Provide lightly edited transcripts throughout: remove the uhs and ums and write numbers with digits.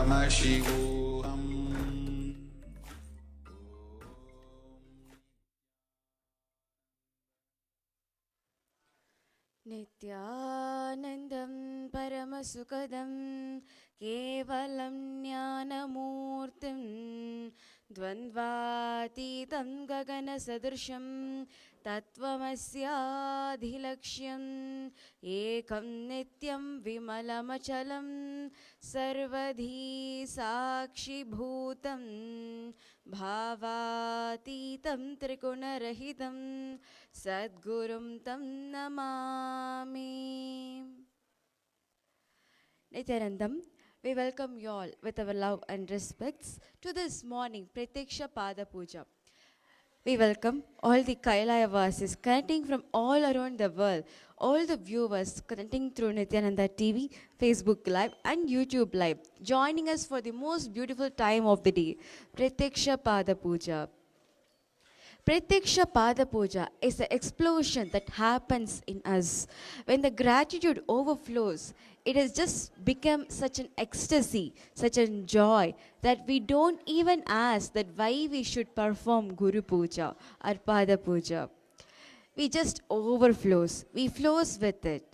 शिवोऽहम्। नित्यानन्दं परमसुखदं केवलं ज्ञानमूर्तिं द्वन्द्वातीतं गगनसदृशं तत्त्वमस्याधिलक्ष्यम् एकं नित्यं विमलमचलं सर्वधी साक्षिभूतं भावातीतं त्रिगुणरहितं सद्गुरुं तं Namami. Nityanandam, we welcome you all with our love and respects to this morning Pratiksha Pada Puja. We welcome all the Kailaya Vasis connecting from all around the world, all the viewers connecting through Nityananda TV, Facebook Live and YouTube Live, joining us for the most beautiful time of the day, Pratiksha Pada Puja. Pratiksha Pada Puja is the explosion that happens in us. When the gratitude overflows, it has just become such an ecstasy, such a joy that we don't even ask that why we should perform Guru Puja or Pada Puja. We just overflows. We flows with it.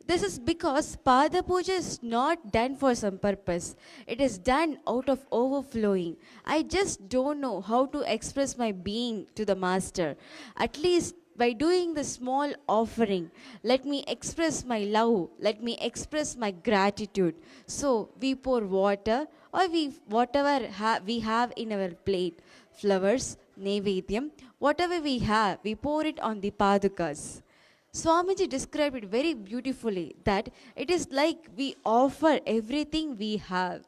This is because Pada Puja is not done for some purpose. It is done out of overflowing. I just don't know how to express my being to the Master. At least by doing the small offering, let me express my love. Let me express my gratitude. So we pour water or whatever we have in our plate, flowers, Nevedyam, whatever we have, we pour it on the Padukas. Swamiji described it very beautifully that it is like we offer everything we have.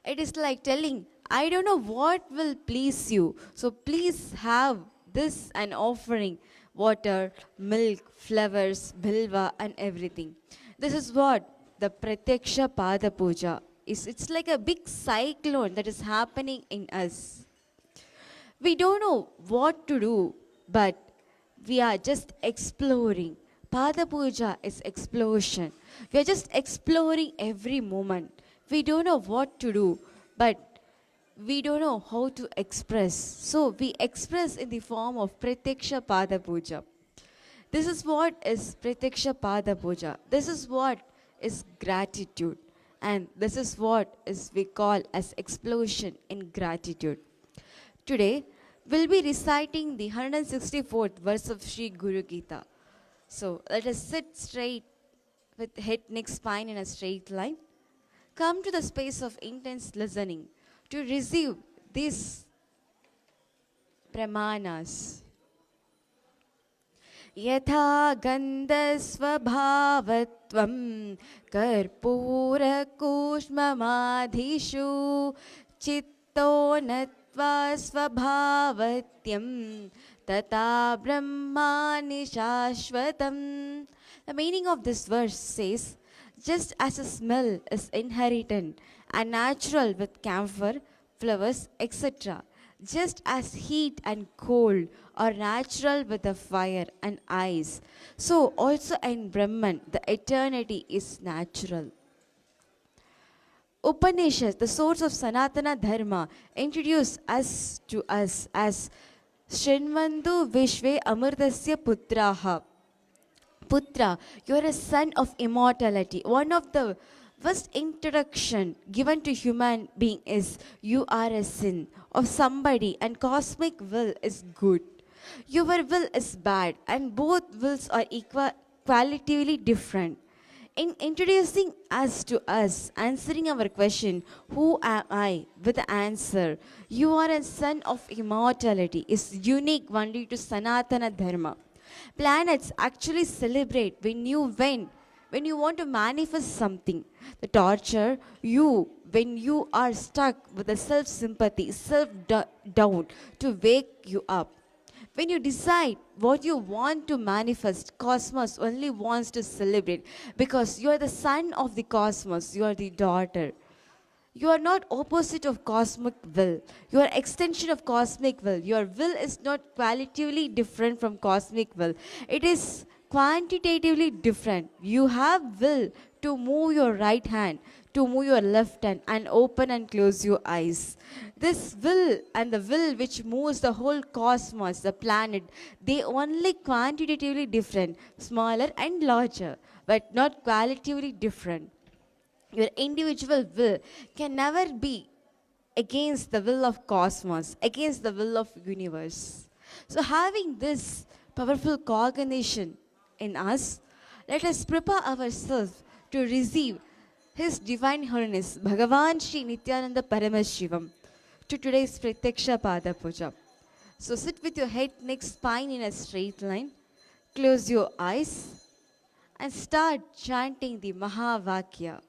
It is like telling, I don't know what will please you, so please have this an offering, water, milk, flowers, bilva and everything. This is what the Pratyaksha Pada Puja is. It's like a big cyclone that is happening in us. We don't know what to do, but we are just exploring. Pada Puja is exploration. We are just exploring every moment. We don't know what to do, but we don't know how to express. So we express in the form of Pratyaksha Pada Puja. This is what is Pratyaksha Pada Puja. This is what is gratitude. And this is what is we call as explosion in gratitude. Today, we'll be reciting the 164th verse of Sri Guru Gita. So let us sit straight with head, neck, spine in a straight line. Come to the space of intense listening to receive these pramanas. Yatha gandhasvabhavatvam karpura kushmamadhishu chitto natva svabhavatyam tata brahmani shashvatam. The meaning of this verse says, just as a smell is inherent and natural with camphor, flowers, etc., just as heat and cold are natural with the fire and ice, so also in Brahman the eternity is natural. Upanishads, the source of Sanatana Dharma, introduce us to us as Shrinvantu Vishve Amurdasya Putraha. Putra, you are a son of immortality. One of the first introduction given to human being is you are a sin of somebody and cosmic will is good. Your will is bad and both wills are qualitatively different. In introducing us to us, answering our question, who am I, with the answer, you are a son of immortality, is unique only to Sanatana Dharma. Planets actually celebrate when you want to manifest something. The torture you when you are stuck with the self-sympathy, self-doubt to wake you up. When you decide what you want to manifest, Cosmos only wants to celebrate because you are the son of the Cosmos, you are the daughter. You are not opposite of cosmic will. You are extension of cosmic will. Your will is not qualitatively different from cosmic will. It is quantitatively different. You have will to move your right hand, to move your left hand and open and close your eyes. This will and the will which moves the whole cosmos, the planet, they only quantitatively different, smaller and larger, but not qualitatively different. Your individual will can never be against the will of cosmos, against the will of universe. So having this powerful cognition in us, let us prepare ourselves to receive His Divine Holiness, Bhagavan Sri Nityananda Paramashivam, to today's Pratyaksha Pada Puja. So sit with your head, neck, spine in a straight line, close your eyes, and start chanting the Mahavakya.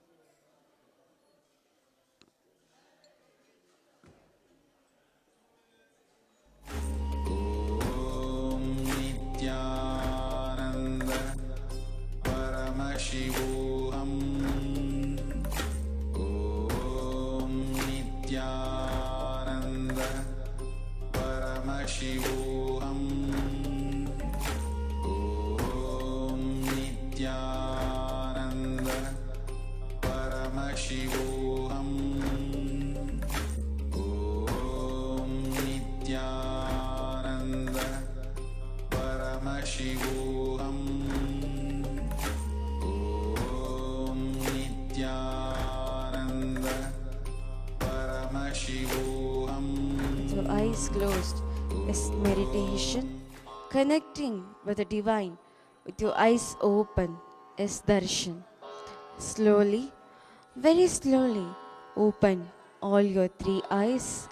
So eyes closed is meditation. Connecting with the divine with your eyes open is darshan. Slowly, very slowly, open all your three eyes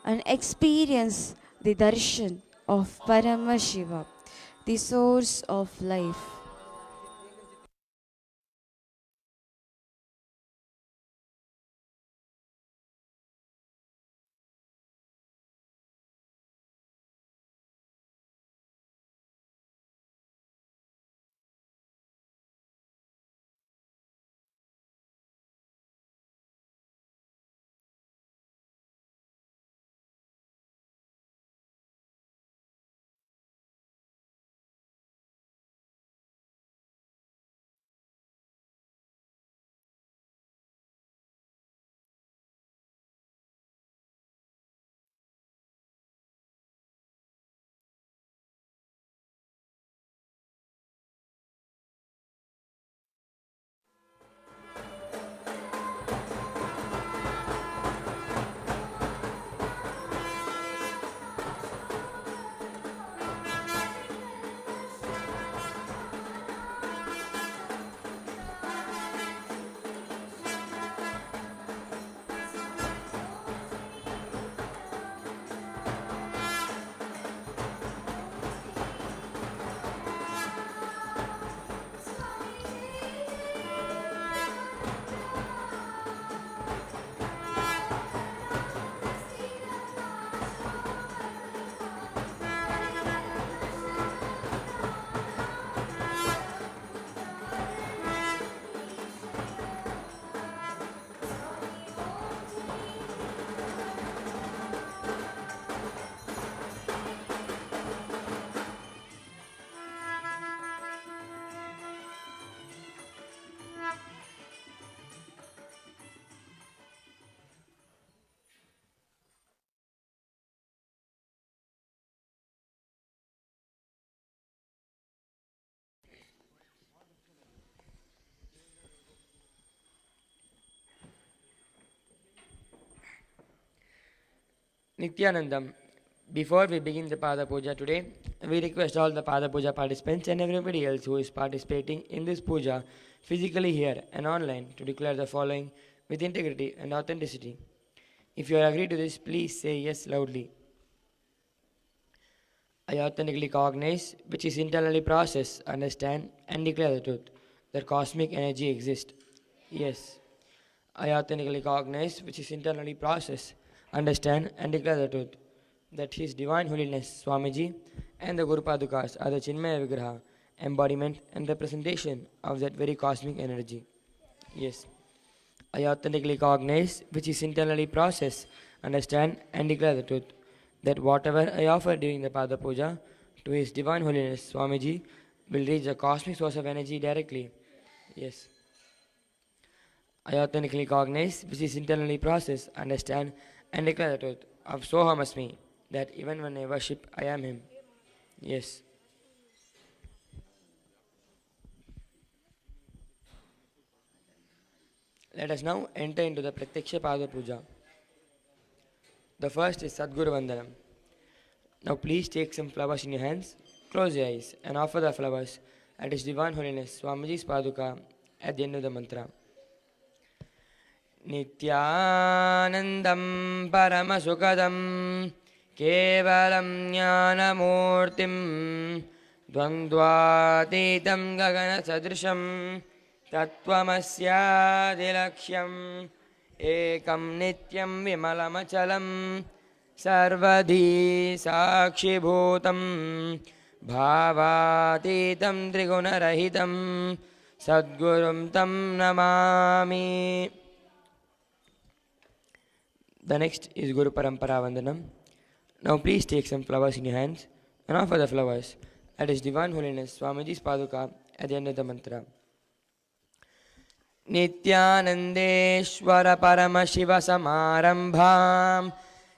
and experience the darshan of Paramashiva, the source of life. Nityanandam. Before we begin the Pada Puja today, we request all the Pada Puja participants and everybody else who is participating in this puja physically here and online to declare the following with integrity and authenticity. If you are agreed to this, please say yes loudly. I authentically cognize, which is internally process, understand, and declare the truth that cosmic energy exists. Yes. I authentically cognize, which is internally process, understand, and declare the truth that His Divine Holiness Swamiji and the Guru Padukas are the Chinmaya Vigraha, embodiment and representation of that very cosmic energy. Yes. I authentically cognize, which is internally process, understand, and declare the truth that whatever I offer during the Pada Puja to His Divine Holiness Swamiji will reach the cosmic source of energy directly. Yes. I authentically cognize, which is internally process, understand, and declare the truth of Soham Asmi, that even when I worship, I am Him. Yes. Let us now enter into the Pratyaksha Pada Puja. The first is Sadguru Vandanam. Now please take some flowers in your hands, close your eyes, and offer the flowers at His Divine Holiness Swamiji's Paduka at the end of the mantra. Nityanandam Paramasukadam Kevalam Jnanamurtim Dvandvatitam Gagana Sadrisham Tattvamasya Ekam Nityam Vimalamachalam Sarvadhi Sakshibhutam Bhavatitam Trigunarahitam Sadgurum Tam Namami. The next is Guru Parampara Vandanam. Now please take some flowers in your hands and offer the flowers at His Divine Holiness Swamiji's Paduka at the end of the mantra. Nityanandeshwara Paramashiva Samarambham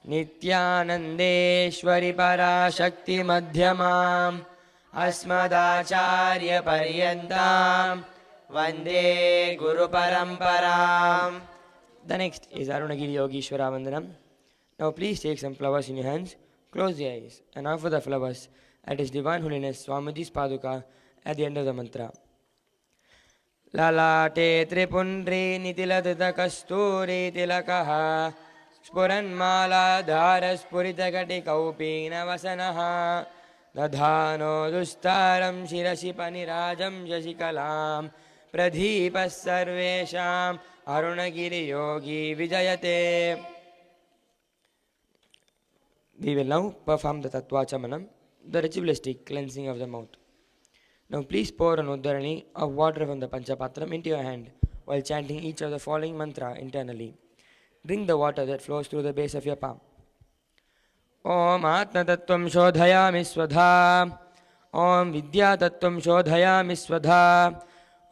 Nityanandeshwari Parashakti Madhyamam Asmadacharya Paryantam Vande Guru Paramparam. The next is Arunagiri Yogishwara Vandanam. Now please take some flowers in your hands, close your eyes, and offer the flowers at His Divine Holiness Swamiji's Paduka at the end of the mantra. Lalate Tripundri Nitiladita Kasturi Tilakaha Spuranmala Dhara Spuritagati Kaupina Vasanaha Dadhano Dustaram Shirashi Panirajam Jashikalam Pradhipas Sarvesham Arunagiri Yogi Vijayate. We will now perform the Tattvachamanam, the ritualistic cleansing of the mouth. Now please pour an Uddharani of water from the Panchapatram into your hand while chanting each of the following mantra internally. Drink the water that flows through the base of your palm. Om Atma Tattvam Shodhayami Swadha. Om Vidya Tattvam Shodhayami Swadha.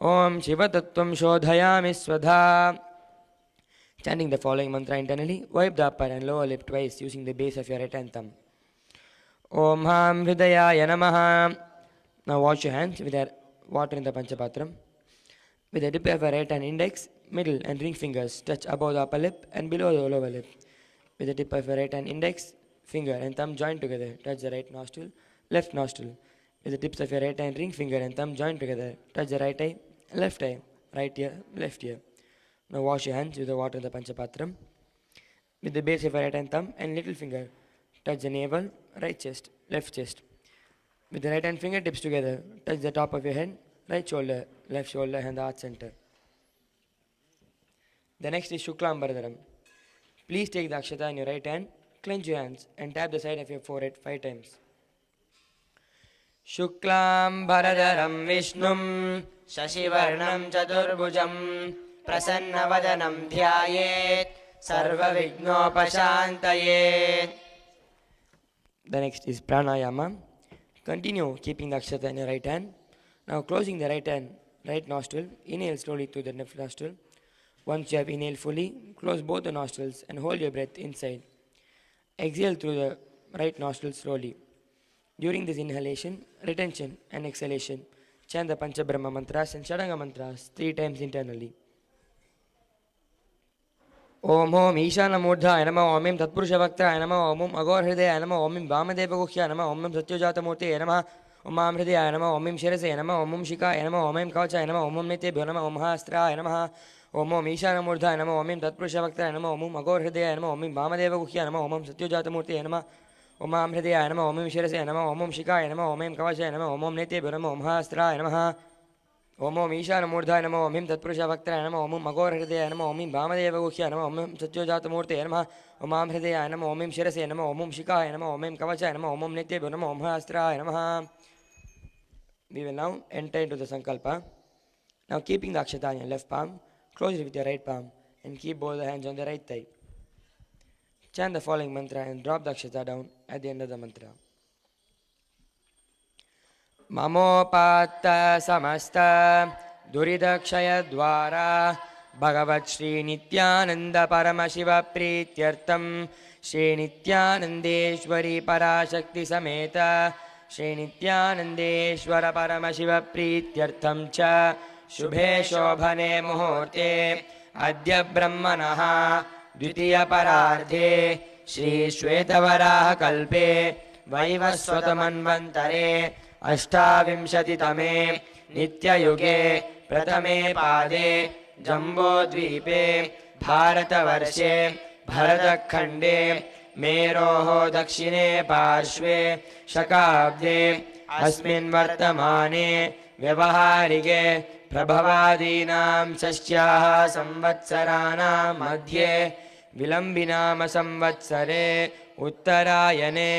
Om Shiva Tattvam Shodhayami Swadha. Chanting the following mantra internally, wipe the upper and lower lip twice using the base of your right hand thumb. Om Ham Hridayaya Namaha. Now wash your hands with the water in the Panchapatram. With the tip of your right hand index, middle and ring fingers touch above the upper lip and below the lower lip. With the tip of your right hand index, finger and thumb joined together, touch the right nostril, left nostril. With the tips of your right hand ring finger and thumb joined together, touch the right eye, left eye, right ear, left ear. Now wash your hands with the water in the Panchapatram. With the base of your right hand thumb and little finger, touch the navel, right chest, left chest. With the right hand fingertips together, touch the top of your head, right shoulder, left shoulder and the heart center. The next is Shuklam Bharadaram. Please take the Akshata in your right hand, clench your hands and tap the side of your forehead 5 times. Shuklam Bharadaram Vishnum Shashivarnam Chaturbhujam Prasannavadanam Dhyayet Sarva Vignopashantayet. The next is Pranayama. Continue keeping the Akshata in your right hand. Now closing the right hand, right nostril, inhale slowly through the left nostril. Once you have inhaled fully, close both the nostrils and hold your breath inside. Exhale through the right nostril slowly. During this inhalation, retention and exhalation, chant the Panchabrahma mantras and Shadanga mantras 3 times internally. Om Om Ishana Murdha Enama Om Im Tatpurusha Vaktra Enama Om Agor Hridaya Enama Om Im Vamadeva Gukhya Enama Om Satyajata Murti Enama Om Hridaya Enama Om Shirase Enama Om Shika Enama Om Kavacha Enama Om Nitya Bhyanama Om Hastra Enama Om Ishana Murdha Enama Om Im Tatpurusha Vaktra Enama Om Agor Hridaya Enama Om Vamadeva Gukhya Enama Om Satyajata Murti Enama Om Hridaya Enama Om Shirase Enama Om Shika Enama Om Kavacha Enama Om Nitya Bhyanama Om Hastra Enama Om Ishana Murdha Enama Om Tatpurusha Vaktra Enama Om Agor Hridaya Enama Om Vamadeva Gukhya Enama Om Satyajata Murti Enama Om Hridaya Enama Om Shirase Enama Om Shika Enama Om Kavacha Enama Om Nitya Bhyanama Om Hastra Enama. We will now enter into the Sankalpa. Now keeping the Akshata in your left palm, close it with your right palm and keep both the hands on the right thigh. Chant the following mantra and drop the Akshata down at the end of the mantra. Mamopata samasta duridakshaya dvara भगवत् Shri Nityanand Paramshiva प्रीत्यर्थम Shri नित्यानंदेश्वरी पराशक्ति समेत श्री नित्यानंदेश्वर परमशिव प्रीत्यर्थम च शुभे शोभने मुहूर्ते अद्य ब्रह्मणः द्वितीय परार्धे श्री श्वेतवराह कल्पे वैवस्वतमन्वन्तरे अष्टाविंशतितमे नित्ययुगे प्रथमे पादे जम्बोद्वीपे भारतवर्षे भरतखण्डे मेरोः दक्षिणे पार्श्वे शकाब्दे अस्मिन् वर्तमाने व्यवहारिके प्रभवादीनां षष्ट्याः संवत्सराणां मध्ये विलम्बिनाम संवत्सरे उत्तरायणे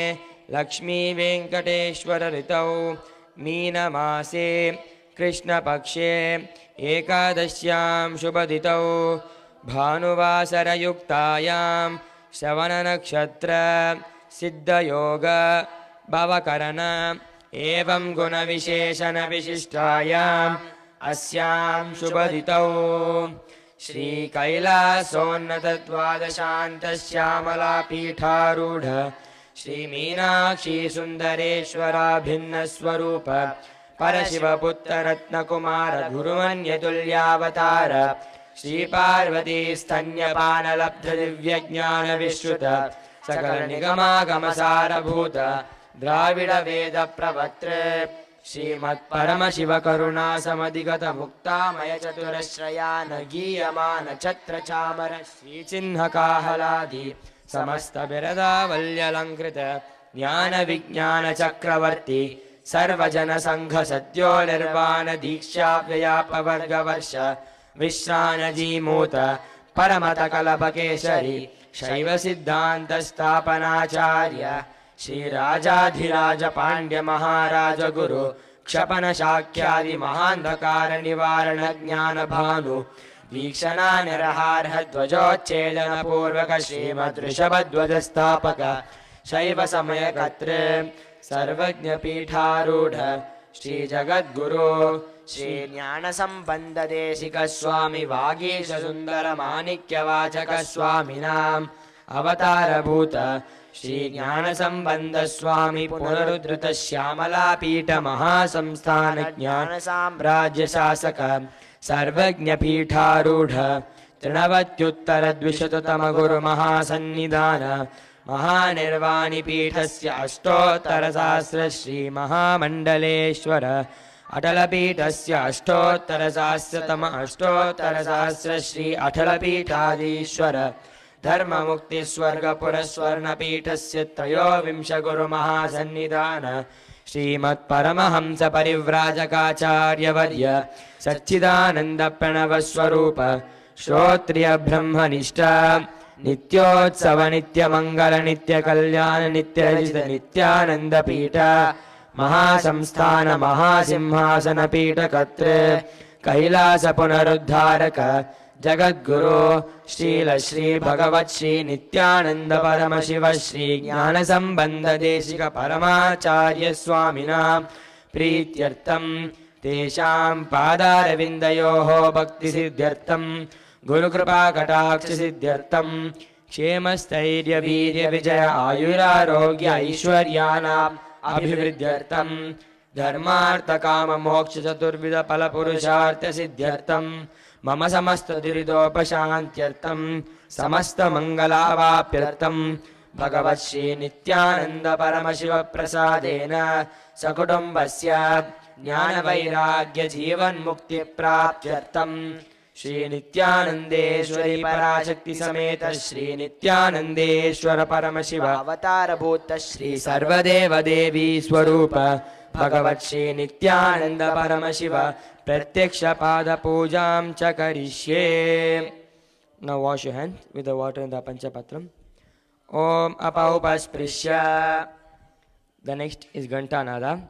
लक्ष्मी वेंकटेश्वर ऋतौ मीनमासे कृष्णपक्षे एकादश्यां शुभदितौ भानुवासरयुक्तायां श्रवणनक्षत्र सिद्धयोग भवकरण एवं गुणविशेषणविशिष्टायाम् अस्यां शुभदितौ श्रीकैलासोन्नतद्वादशान्तश्यामलापीठारूढ श्रीमीनाक्षी सुन्दरेश्वराभिन्नस्वरूप परशिवपुत्ररत्नकुमार गुरुमन्यतुल्यावतार श्रीपार्वती स्तन्यपानलब्धदिव्यज्ञानविश्रुत सकलनिगमागमसारभूत द्राविडवेदप्रवक्त्रे श्रीमत्परमशिवकरुणासमधिगत मुक्तामय चतुरश्रयान गीयमान छत्रचामर श्रीचिह्नकाहलादि समस्त बिरदावल्यलङ्कृत ज्ञानविज्ञानचक्रवर्ती सर्वजनसङ्घ सद्यो निर्वाण दीक्षाव्ययापवर्गवर्ष विश्रानजीमूत परमतकलपकेशरी शैवसिद्धान्तस्थापनाचार्य श्रीराजाधिराज पाण्ड्य महाराज गुरु क्षपन शाक्यादि महान्धकार निवारण ज्ञान भानु वीक्षणा निरहार्ह ध्वजोच्छेदन पूर्वक श्रीमद्ऋषभध्वज स्थापक शैव समय कत्रे सर्वज्ञ पीठारूढ़ श्री जगद्गुरु श्री ज्ञान संबंध देशिक स्वामी वागीश सुंदर माणिक्य वाचक स्वामिनाम अवतार भूत श्री ज्ञान संबंध स्वामी पुनरुद्धृत श्यामला पीठ महासंस्थान ज्ञान साम्राज्य शासक सर्वज्ञ पीठारूढ़ तृणवत्युत्तर द्विशततम गुरु महासन्निधान महानिर्वाणी पीठस्य अष्टोत्तर सहस्र श्री महामंडलेश्वर अटलपीठस्य अष्टोत्तर सहस्रतम अष्टोत्तर सहस्र श्री अटलपीठाधीश्वर धर्म मुक्ति स्वर्ग पुरस्वर्ण पीठस्य त्रयोविंश गुरु महासन्निधान श्रीमत्परमहंस परिव्राजकाचार्यवर्य सच्चिदानंद प्रणव स्वरूप श्रोत्रिय ब्रह्मनिष्ठ नित्योत्सव नित्य मंगल नित्य कल्याण नित्य नित्यानंद पीठ महासंस्थान महासिंहासन पीठ कत्र कैलास पुनरुद्धारक जगद्गुरु श्रील श्री भगवत् श्री नित्यानंद परम शिव श्री ज्ञान संबंध देशिक परमाचार्य स्वामिना प्रीत्यर्थम तेषां पादारविन्दयोः भक्ति सिद्ध्यर्थम गुरुकृपा कटाक्ष सिद्ध्यर्थम क्षेमस्थैर्य वीर्य विजय आयुरारोग्य ऐश्वर्याणाम् अभिवृद्ध्यर्थम धर्मार्थ काम मोक्ष चतुर्विध फल पुरुषार्थ सिद्ध्यर्थम मम समस्त दुरितोपशान्त्यर्थम समस्त मंगलावाप्यर्थम भगवत् श्री नित्यानंद परमशिव प्रसादेन सकुटुम्बस्य ज्ञान वैराग्य जीवन मुक्ति प्राप्त्यर्थम श्री नित्यानंदेश्वरी पराशक्ति समेत श्री नित्यानंदेश्वर परमशिव अवतार भूत श्री सर्वदेव देवी स्वरूप भगवत् श्री नित्यानंद परमशिव प्रत्यक्ष पाद पूजां च करिष्ये. Now wash your hands with the water in the panchapatram. Om apaupasprisya. The next is Gantanada.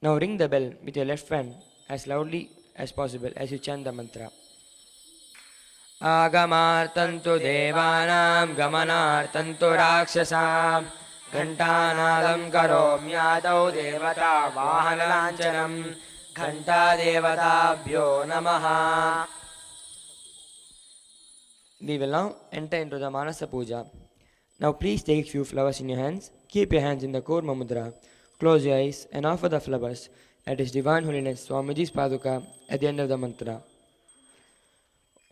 Now ring the bell with your left hand as loudly as possible as you chant the mantra. Agamartantu devanam gamanartantu rakshasam घंटानादं करोम्यादौ देवता वाहनलाञ्छनं घंटा देवताभ्यो नमः. We will now enter into the Manasa Puja. Now please take few flowers in your hands. Keep your hands in the Kurma Mudra. Close your eyes and offer the flowers at His Divine Holiness Swamiji's Paduka at the end of the mantra.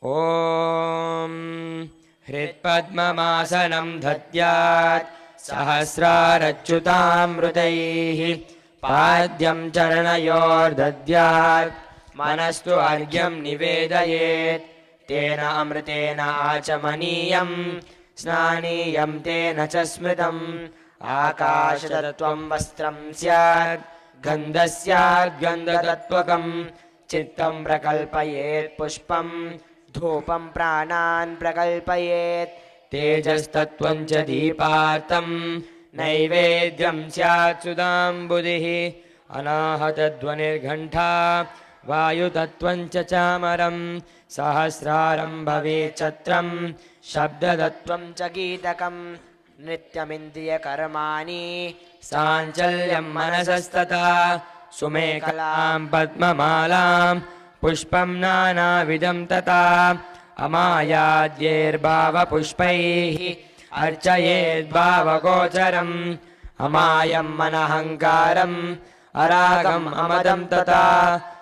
Om Hritpadmamasanam Dhatyat Sahasrarachyutamrutaihi Padyam Charanayor Dhadyat Manastu Argyam Nivedayet Tena Amritena Achamaniyam Snaniyam Tena Chasmritam Akashatattvam Vastram Syat Gandhasyat Gandhatatvakam Chittam Prakalpayet Pushpam Dhupam Pranan Prakalpayet Tejastattvam Cha Deepartam Naivedyam Syat Sudam Buddhihi Anahatadvanirghantha Vayutattvam Cha Chamaram Sahasraram Bhave Chatram Shabdadatvam Cha Geetakam Nityamindriya Karmani Sanchalyam Manasastata Sumekalam Padmamalam Pushpam Nanavidam Tata Amayadyer Bhava Pushpaihi Archayed Bhava Gocharam Amayam Manahankaram Aragam Amadam Tata